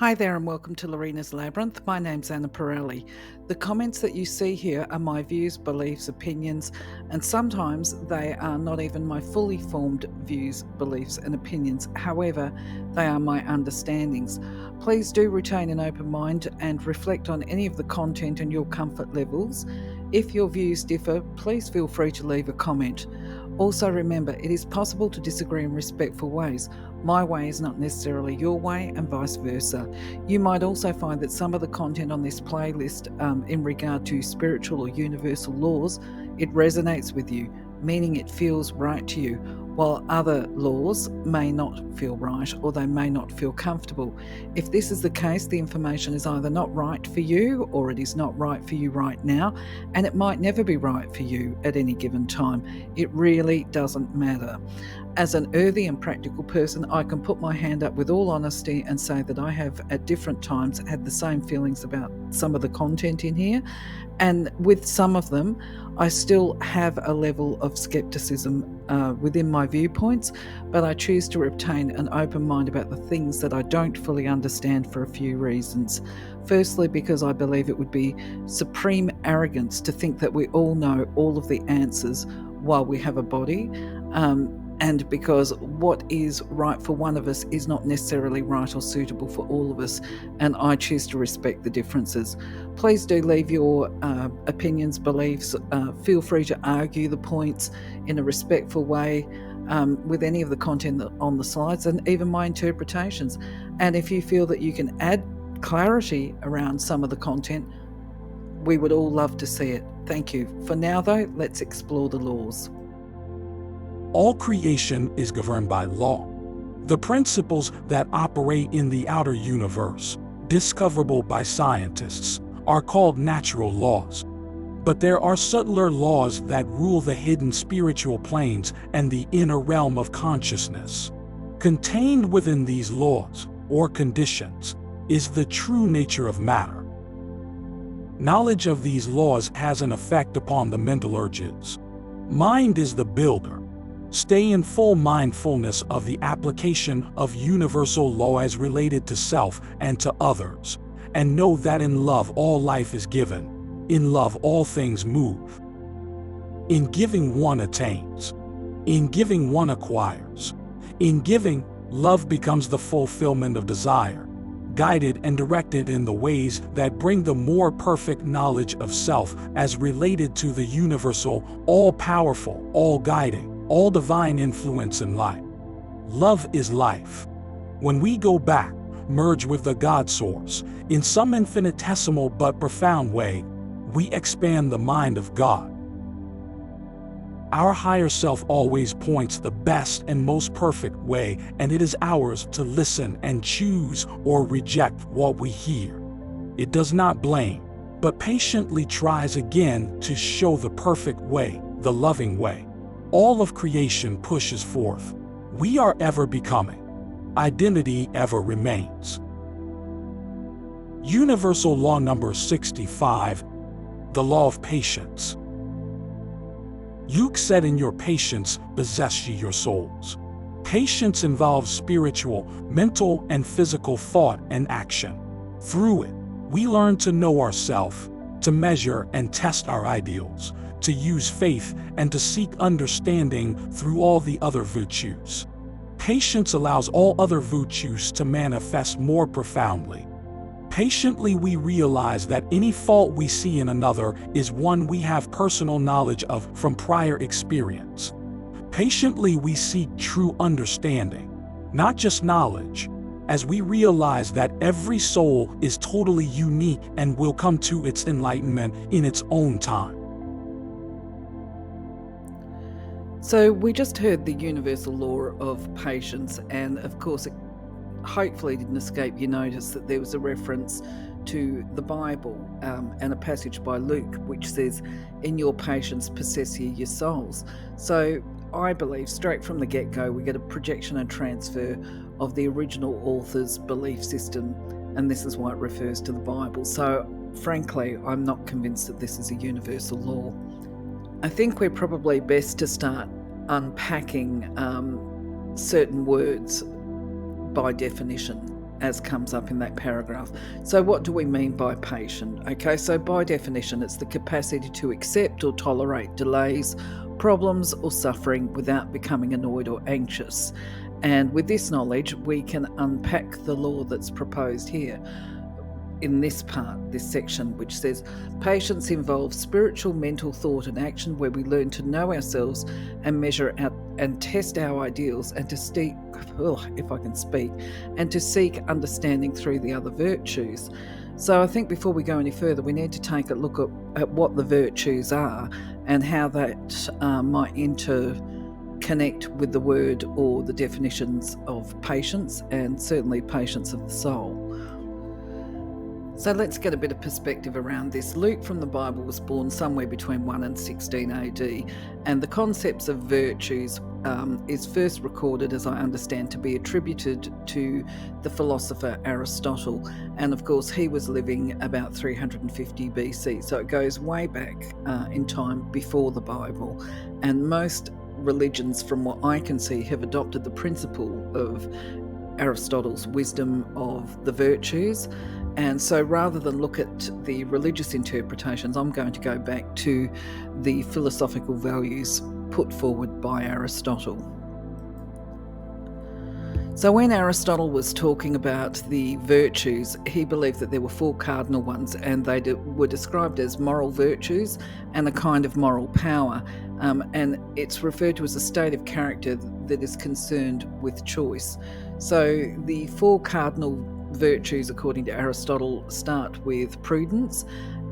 Hi there and welcome to Lorena's Labyrinth. My name's Anna Pirelli. The comments that you see here are my views, beliefs, opinions, and sometimes they are not even my fully formed views, beliefs, and opinions. However, they are my understandings. Please do retain an open mind and reflect on any of the content and your comfort levels. If your views differ, please feel free to leave a comment. Also remember, it is possible to disagree in respectful ways. My way is not necessarily your way and vice versa. You might also find that some of the content on this playlist in regard to spiritual or universal laws, it resonates with you, meaning it feels right to you, while other laws may not feel right or they may not feel comfortable. If this is the case, the information is either not right for you or it is not right for you right now, and it might never be right for you at any given time. It really doesn't matter. As an earthy and practical person, I can put my hand up with all honesty and say that I have at different times had the same feelings about some of the content in here. And with some of them, I still have a level of skepticism within my viewpoints, but I choose to retain an open mind about the things that I don't fully understand for a few reasons. Firstly, because I believe it would be supreme arrogance to think that we all know all of the answers while we have a body. And because what is right for one of us is not necessarily right or suitable for all of us, and I choose to respect the differences. Please do leave your opinions, beliefs. Feel free to argue the points in a respectful way with any of the content on the slides and even my interpretations. And if you feel that you can add clarity around some of the content, we would all love to see it. Thank you. For now, though, let's explore the laws. All creation is governed by law. The principles that operate in the outer universe, discoverable by scientists, are called natural laws. But there are subtler laws that rule the hidden spiritual planes and the inner realm of consciousness. Contained within these laws, or conditions, is the true nature of matter. Knowledge of these laws has an effect upon the mental urges. Mind is the builder. Stay in full mindfulness of the application of universal law as related to self and to others, and know that in love all life is given, in love all things move. In giving one attains, in giving one acquires. In giving, love becomes the fulfillment of desire, guided and directed in the ways that bring the more perfect knowledge of self as related to the universal, all-powerful, all-guiding, all divine influence in life. Love is life. When we go back, merge with the God source, in some infinitesimal but profound way, we expand the mind of God. Our higher self always points the best and most perfect way, and it is ours to listen and choose or reject what we hear. It does not blame, but patiently tries again to show the perfect way, the loving way. All of creation pushes forth. We are ever becoming. Identity ever remains. Universal Law number 65, the law of patience. Yuke said, "In your patience possess ye your souls." Patience involves spiritual, mental, and physical thought and action. Through it, we learn to know ourselves, to measure and test our ideals, to use faith and to seek understanding through all the other virtues. Patience allows all other virtues to manifest more profoundly. Patiently we realize that any fault we see in another is one we have personal knowledge of from prior experience. Patiently we seek true understanding, not just knowledge, as we realize that every soul is totally unique and will come to its enlightenment in its own time. So we just heard the universal law of patience, and of course it hopefully didn't escape your notice that there was a reference to the Bible and a passage by Luke which says, "In your patience possess ye your souls." So I believe straight from the get-go we get a projection and transfer of the original author's belief system, and this is why it refers to the Bible. So frankly, I'm not convinced that this is a universal law. I think we're probably best to start unpacking certain words by definition. as comes up in that paragraph. So what do we mean by patient? Okay, so by definition, it's the capacity to accept or tolerate delays, problems or suffering without becoming annoyed or anxious. And with this knowledge, we can unpack the law that's proposed here in this part, this section, which says patience involves spiritual, mental thought and action where we learn to know ourselves and measure out and test our ideals and to seek, and to seek understanding through the other virtues. So I think before we go any further, we need to take a look at what the virtues are and how that might interconnect with the word or the definitions of patience, and certainly patience of the soul. So let's get a bit of perspective around this. Luke from the Bible was born somewhere between 1 and 16 AD, and the concepts of virtues is first recorded, as I understand, to be attributed to the philosopher Aristotle. And of course, he was living about 350 BC, so it goes way back in time before the Bible. And most religions, from what I can see, have adopted the principle of Aristotle's wisdom of the virtues. And so rather than look at the religious interpretations, I'm going to go back to the philosophical values put forward by Aristotle. So when Aristotle was talking about the virtues, he believed that there were 4 cardinal ones, and they were described as moral virtues and a kind of moral power. And it's referred to as a state of character that is concerned with choice. So the 4 cardinal virtues, according to Aristotle, start with prudence,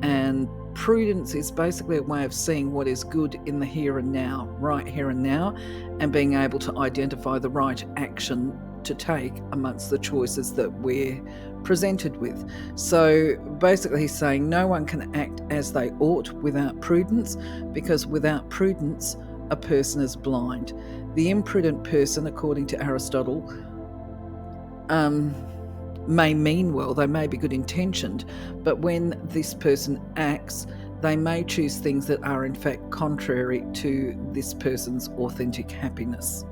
and prudence is basically a way of seeing what is good in the here and now, right here and now, and being able to identify the right action to take amongst the choices that we're presented with. So basically he's saying no one can act as they ought without prudence, because without prudence a person is blind. The imprudent person, according to Aristotle, may mean well, they may be good intentioned, but when this person acts, they may choose things that are in fact contrary to this person's authentic happiness.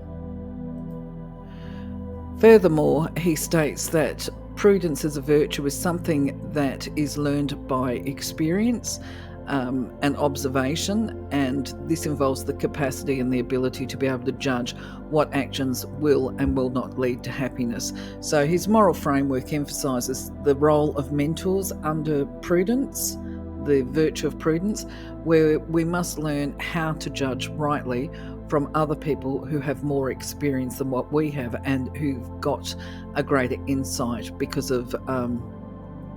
Furthermore, he states that prudence as a virtue is something that is learned by experience and observation, and this involves the capacity and the ability to be able to judge what actions will and will not lead to happiness. So his moral framework emphasises the role of mentors under prudence, the virtue of prudence, where we must learn how to judge rightly from other people who have more experience than what we have and who've got a greater insight because of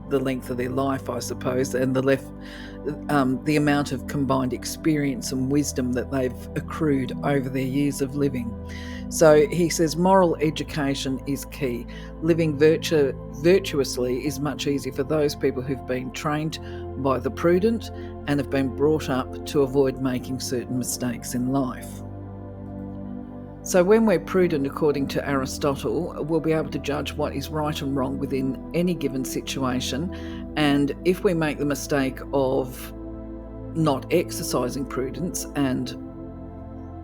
the length of their life, I suppose, and the amount of combined experience and wisdom that they've accrued over their years of living. So he says moral education is key. Living virtuously is much easier for those people who've been trained by the prudent and have been brought up to avoid making certain mistakes in life. So when we're prudent, according to Aristotle, we'll be able to judge what is right and wrong within any given situation. And if we make the mistake of not exercising prudence, and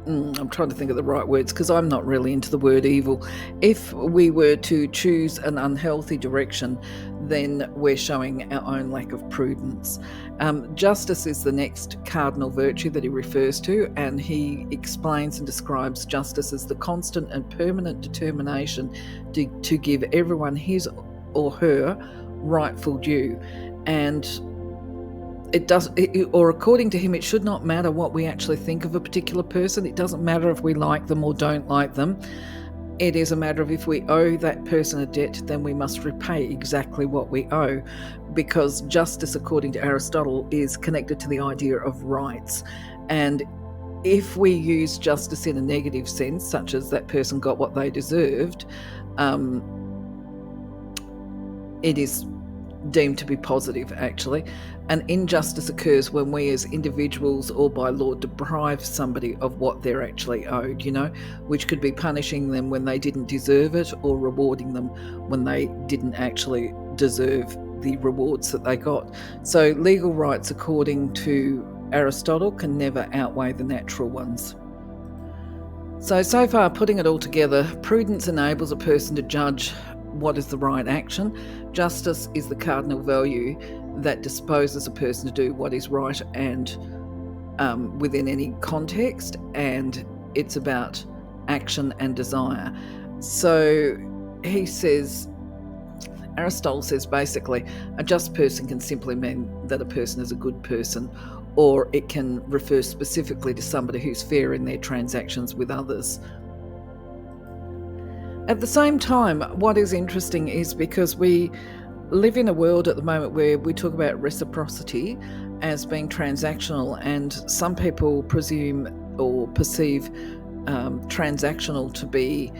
I'm trying to think of the right words because I'm not really into the word evil. If we were to choose an unhealthy direction, then we're showing our own lack of prudence. Justice is the next cardinal virtue that he refers to, and he explains and describes justice as the constant and permanent determination to give everyone his or her rightful due. And according to him, it should not matter what we actually think of a particular person. It doesn't matter if we like them or don't like them. It is a matter of if we owe that person a debt, then we must repay exactly what we owe, because justice, according to Aristotle, is connected to the idea of rights. And if we use justice in a negative sense, such as that person got what they deserved, it is deemed to be positive, actually. An injustice occurs when we as individuals or by law deprive somebody of what they're actually owed, which could be punishing them when they didn't deserve it or rewarding them when they didn't actually deserve the rewards that they got. So legal rights, according to Aristotle, can never outweigh the natural ones. So far, putting it all together, prudence enables a person to judge what is the right action. Justice is the cardinal value that disposes a person to do what is right and within any context, and it's about action and desire. So he says, Aristotle says basically, a just person can simply mean that a person is a good person, or it can refer specifically to somebody who's fair in their transactions with others. At the same time, what is interesting is because we live in a world at the moment where we talk about reciprocity as being transactional, and some people presume or perceive transactional to be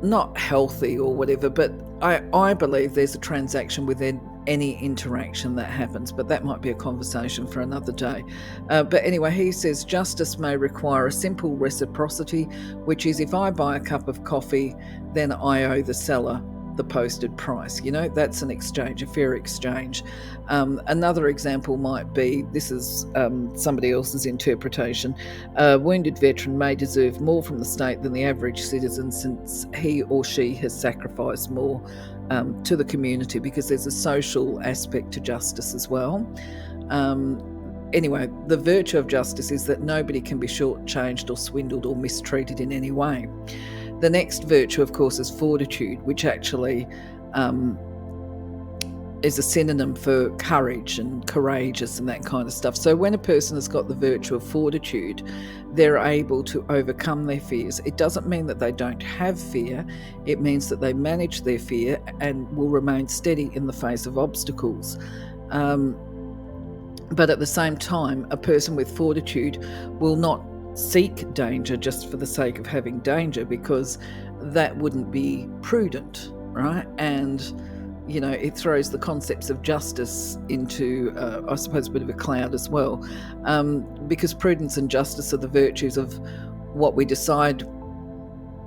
not healthy or whatever, but I believe there's a transaction within any interaction that happens, but that might be a conversation for another day. But anyway, he says justice may require a simple reciprocity, which is if I buy a cup of coffee, then I owe the seller the posted price. That's an exchange, a fair exchange. Another example might be, this is somebody else's interpretation, a wounded veteran may deserve more from the state than the average citizen since he or she has sacrificed more to the community, because there's a social aspect to justice as well. Anyway, the virtue of justice is that nobody can be shortchanged or swindled or mistreated in any way. The next virtue, of course, is fortitude, which actually is a synonym for courage and courageous and that kind of stuff. So when a person has got the virtue of fortitude, they're able to overcome their fears. It doesn't mean that they don't have fear. It means that they manage their fear and will remain steady in the face of obstacles. But at the same time, a person with fortitude will not seek danger just for the sake of having danger, because that wouldn't be prudent, right? And it throws the concepts of justice into I suppose a bit of a cloud as well, because prudence and justice are the virtues of what we decide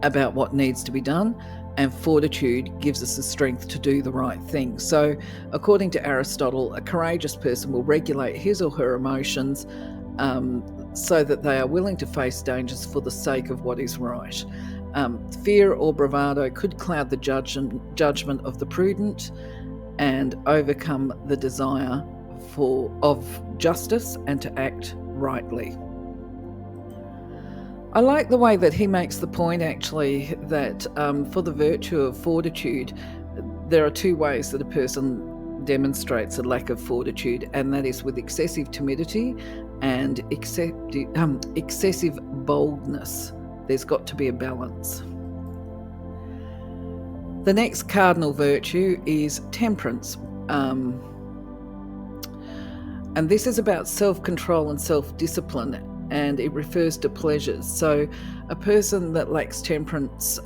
about what needs to be done, and fortitude gives us the strength to do the right thing. So according to Aristotle, a courageous person will regulate his or her emotions so that they are willing to face dangers for the sake of what is right. Fear or bravado could cloud the judgment of the prudent and overcome the desire of justice and to act rightly. I like the way that he makes the point, actually, that for the virtue of fortitude, there are two ways that a person demonstrates a lack of fortitude, and that is with excessive timidity and excessive boldness. There's got to be a balance. The next cardinal virtue is temperance. And this is about self-control and self-discipline, and it refers to pleasures. So a person that lacks temperance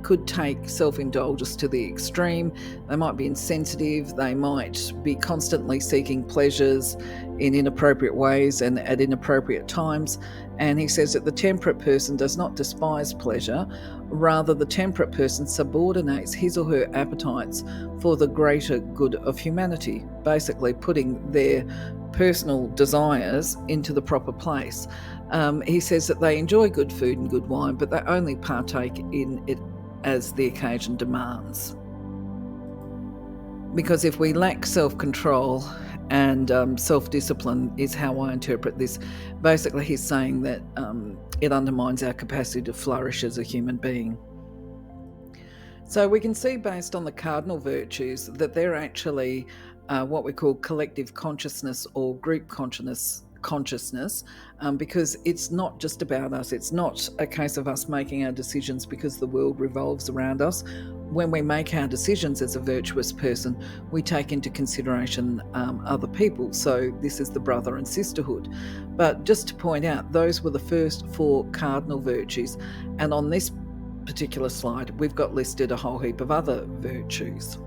could take self-indulgence to the extreme. They might be insensitive. They might be constantly seeking pleasures in inappropriate ways and at inappropriate times. And he says that the temperate person does not despise pleasure. Rather, the temperate person subordinates his or her appetites for the greater good of humanity, basically putting their personal desires into the proper place. He says that they enjoy good food and good wine, but they only partake in it as the occasion demands. Because if we lack self-control and self-discipline, is how I interpret this, basically he's saying that it undermines our capacity to flourish as a human being. So we can see, based on the cardinal virtues, that they're actually what we call collective consciousness or group consciousness, because it's not just about us. It's not a case of us making our decisions because the world revolves around us. When we make our decisions as a virtuous person, we take into consideration other people. So this is the brother and sisterhood. But just to point out, those were the first four cardinal virtues. And on this particular slide, we've got listed a whole heap of other virtues.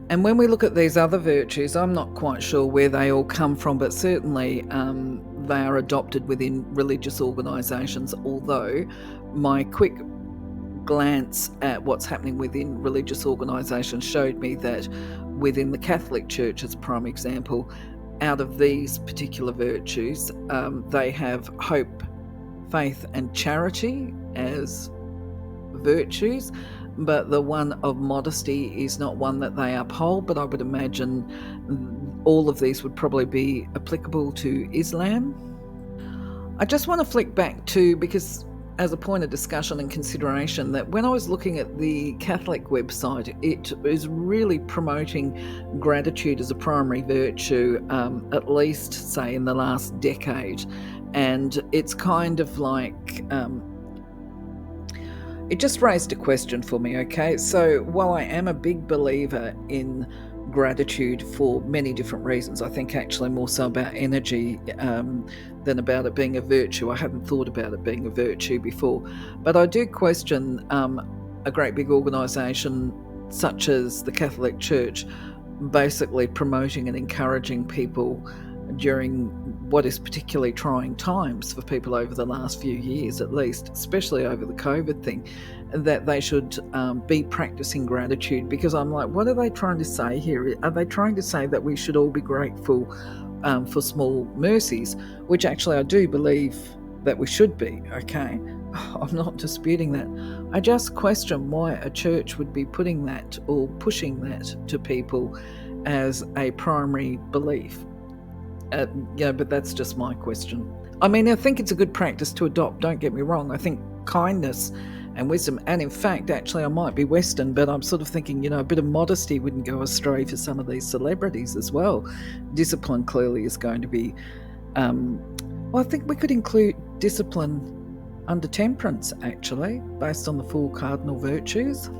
And when we look at these other virtues, I'm not quite sure where they all come from, but certainly they are adopted within religious organisations, although my quick glance at what's happening within religious organisations showed me that within the Catholic Church, as a prime example, out of these particular virtues, they have hope, faith and charity as virtues, but the one of modesty is not one that they uphold. But I would imagine all of these would probably be applicable to Islam. I just want to flick back to, because as a point of discussion and consideration, that when I was looking at the Catholic website, it is really promoting gratitude as a primary virtue, at least, say, in the last decade. And it's kind of like, it just raised a question for me, okay? So while I am a big believer in gratitude for many different reasons, I think actually more so about energy than about it being a virtue. I hadn't thought about it being a virtue before, but I do question a great big organisation such as the Catholic Church basically promoting and encouraging people during what is particularly trying times for people over the last few years, at least, especially over the COVID thing, that they should be practicing gratitude. Because I'm like, what are they trying to say here? Are they trying to say that we should all be grateful for small mercies, which actually I do believe that we should be, okay? I'm not disputing that. I just question why a church would be putting that or pushing that to people as a primary belief. But that's just my question. I mean, I think it's a good practice to adopt, don't get me wrong. I think kindness and wisdom, and in fact, actually, I might be Western, but I'm sort of thinking, a bit of modesty wouldn't go astray for some of these celebrities as well. Discipline clearly is going to be, I think we could include discipline under temperance, actually, based on the 4 cardinal virtues.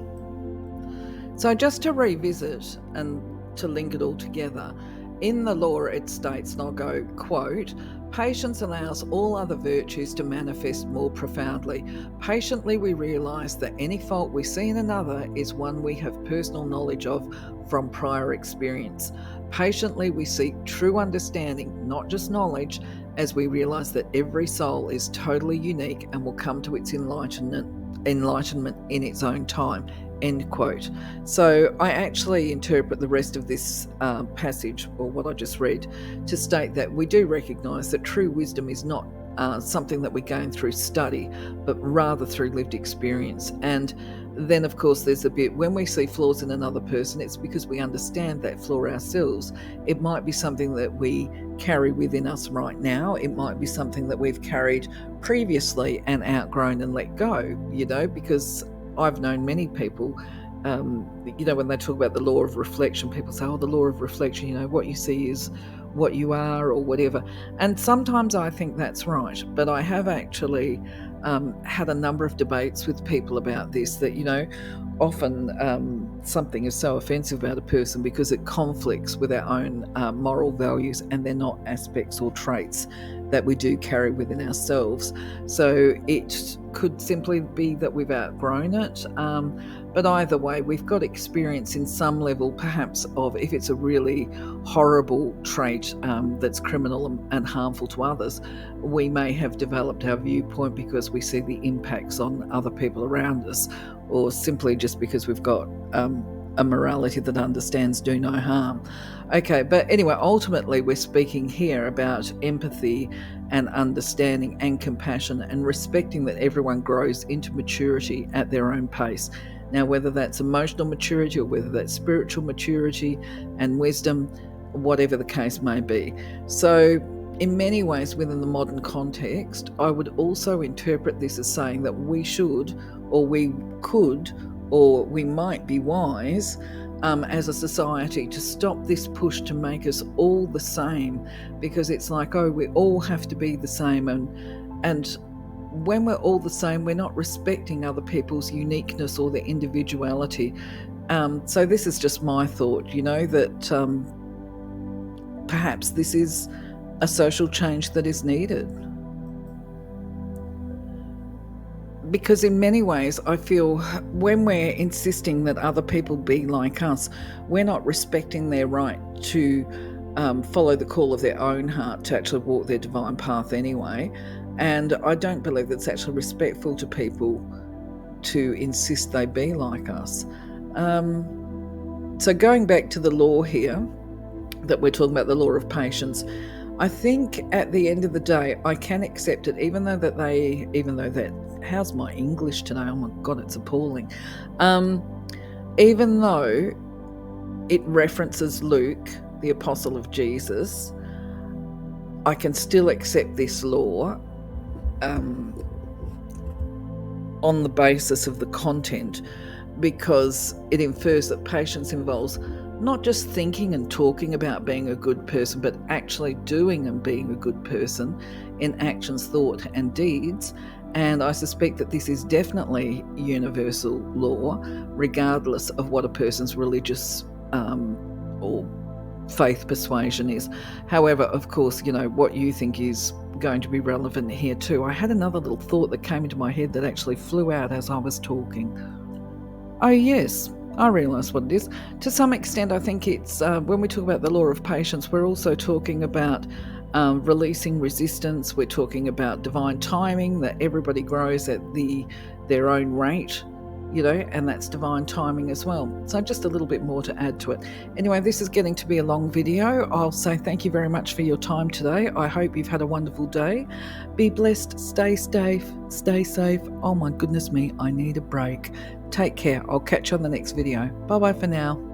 So just to revisit and to link it all together, in the law it states, and I'll go quote, "Patience allows all other virtues to manifest more profoundly. Patiently we realise that any fault we see in another is one we have personal knowledge of from prior experience. Patiently we seek true understanding, not just knowledge, as we realise that every soul is totally unique and will come to its enlightenment in its own time." End quote. So I actually interpret the rest of this passage, or what I just read, to state that we do recognise that true wisdom is not something that we gain through study, but rather through lived experience. And then, of course, there's a bit, when we see flaws in another person, it's because we understand that flaw ourselves. It might be something that we carry within us right now. It might be something that we've carried previously and outgrown and let go, because I've known many people, when they talk about the law of reflection, people say, the law of reflection, what you see is what you are, or whatever. And sometimes I think that's right. But I have actually had a number of debates with people about this, that, often something is so offensive about a person because it conflicts with our own moral values, and they're not aspects or traits that we do carry within ourselves. So it could simply be that we've outgrown it. But either way, we've got experience in some level, perhaps, of if it's a really horrible trait that's criminal and harmful to others, we may have developed our viewpoint because we see the impacts on other people around us, or simply just because we've got a morality that understands do no harm. Okay, but anyway, ultimately we're speaking here about empathy and understanding and compassion, and respecting that everyone grows into maturity at their own pace. Now, whether that's emotional maturity or whether that's spiritual maturity and wisdom, whatever the case may be. So in many ways, within the modern context, I would also interpret this as saying that we should, or we could, or we might be wise as a society to stop this push to make us all the same, because it's like, we all have to be the same, and when we're all the same, we're not respecting other people's uniqueness or their individuality. So this is just my thought, that perhaps this is a social change that is needed. Because in many ways, I feel when we're insisting that other people be like us, we're not respecting their right to follow the call of their own heart, to actually walk their divine path anyway. And I don't believe that's actually respectful to people to insist they be like us. So going back to the law here, that we're talking about, the law of patience, I think at the end of the day, I can accept it, even though that how's my English today? Oh my God, it's appalling. Even though it references Luke, the apostle of Jesus, I can still accept this law on the basis of the content, because it infers that patience involves not just thinking and talking about being a good person, but actually doing and being a good person in actions, thought, and deeds. And I suspect that this is definitely universal law, regardless of what a person's religious or faith persuasion is. However, of course, what you think is going to be relevant here too. I had another little thought that came into my head that actually flew out as I was talking. Oh yes, I realise what it is. To some extent, I think it's when we talk about the law of patience, we're also talking about releasing resistance. We're talking about divine timing, that everybody grows at their own rate, and that's divine timing as well. So just a little bit more to add to it. Anyway, this is getting to be a long video. I'll say thank you very much for your time today. I hope you've had a wonderful day. Be blessed, stay safe. Oh my goodness me, I need a break. Take care. I'll catch you on the next video. Bye bye for now.